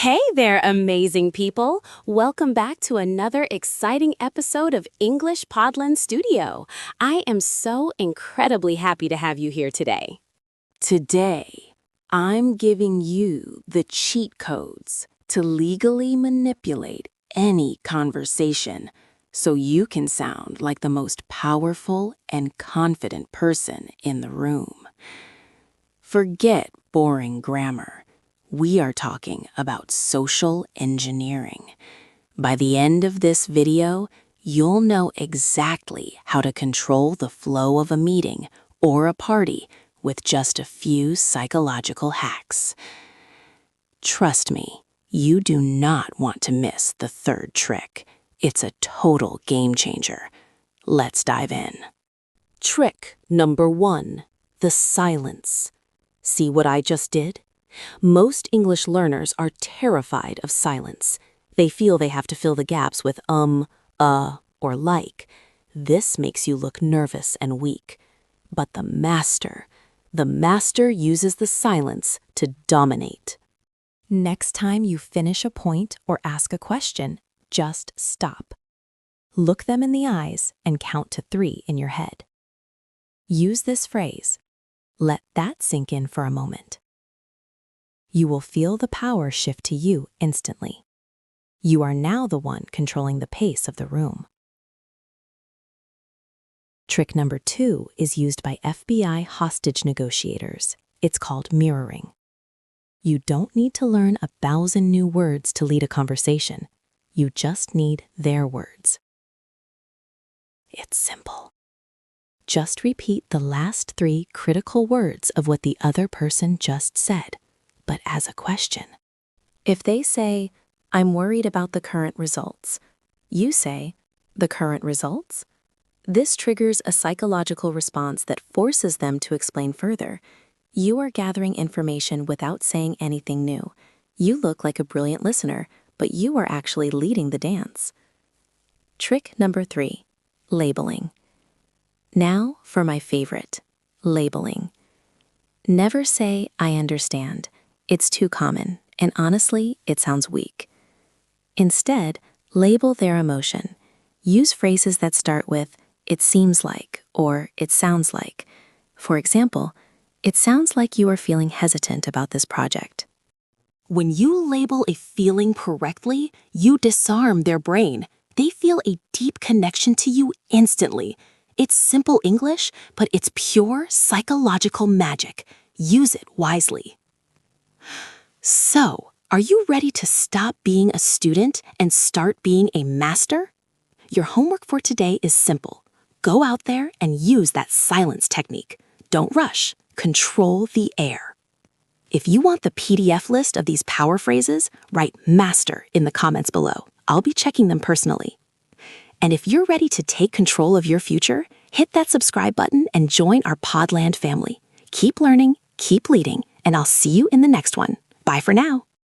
Hey there, amazing people! Welcome back to another exciting episode of English Podland Studio. I am so incredibly happy to have you here today. Today, I'm giving you the cheat codes to legally manipulate any conversation so you can sound like the most powerful and confident person in the room. Forget boring grammar. We are talking about social engineering. By the end of this video, you'll know exactly how to control the flow of a meeting or a party with just a few psychological hacks. Trust me, you do not want to miss the third trick. It's a total game changer. Let's dive in. Trick number 1, the silence. See what I just did? Most English learners are terrified of silence. They feel they have to fill the gaps with or like. This makes you look nervous and weak. But the master uses the silence to dominate. Next time you finish a point or ask a question, just stop. Look them in the eyes and count to 3 in your head. Use this phrase. Let that sink in for a moment. You will feel the power shift to you instantly. You are now the one controlling the pace of the room. Trick number 2 is used by FBI hostage negotiators. It's called mirroring. You don't need to learn 1,000 new words to lead a conversation. You just need their words. It's simple. Just repeat the last 3 critical words of what the other person just said, but as a question. If they say, "I'm worried about the current results," you say, "The current results?" This triggers a psychological response that forces them to explain further. You are gathering information without saying anything new. You look like a brilliant listener, but you are actually leading the dance. Trick number 3, labeling. Now for my favorite, labeling. Never say, "I understand." It's too common, and honestly, it sounds weak. Instead, label their emotion. Use phrases that start with, "It seems like," or "It sounds like." For example, "It sounds like you are feeling hesitant about this project." When you label a feeling correctly, you disarm their brain. They feel a deep connection to you instantly. It's simple English, but it's pure psychological magic. Use it wisely. So, are you ready to stop being a student and start being a master? Your homework for today is simple. Go out there and use that silence technique. Don't rush. Control the air. If you want the PDF list of these power phrases, write "master" in the comments below. I'll be checking them personally. And if you're ready to take control of your future, hit that subscribe button and join our Podland family. Keep learning, keep leading, and I'll see you in the next one. Bye for now.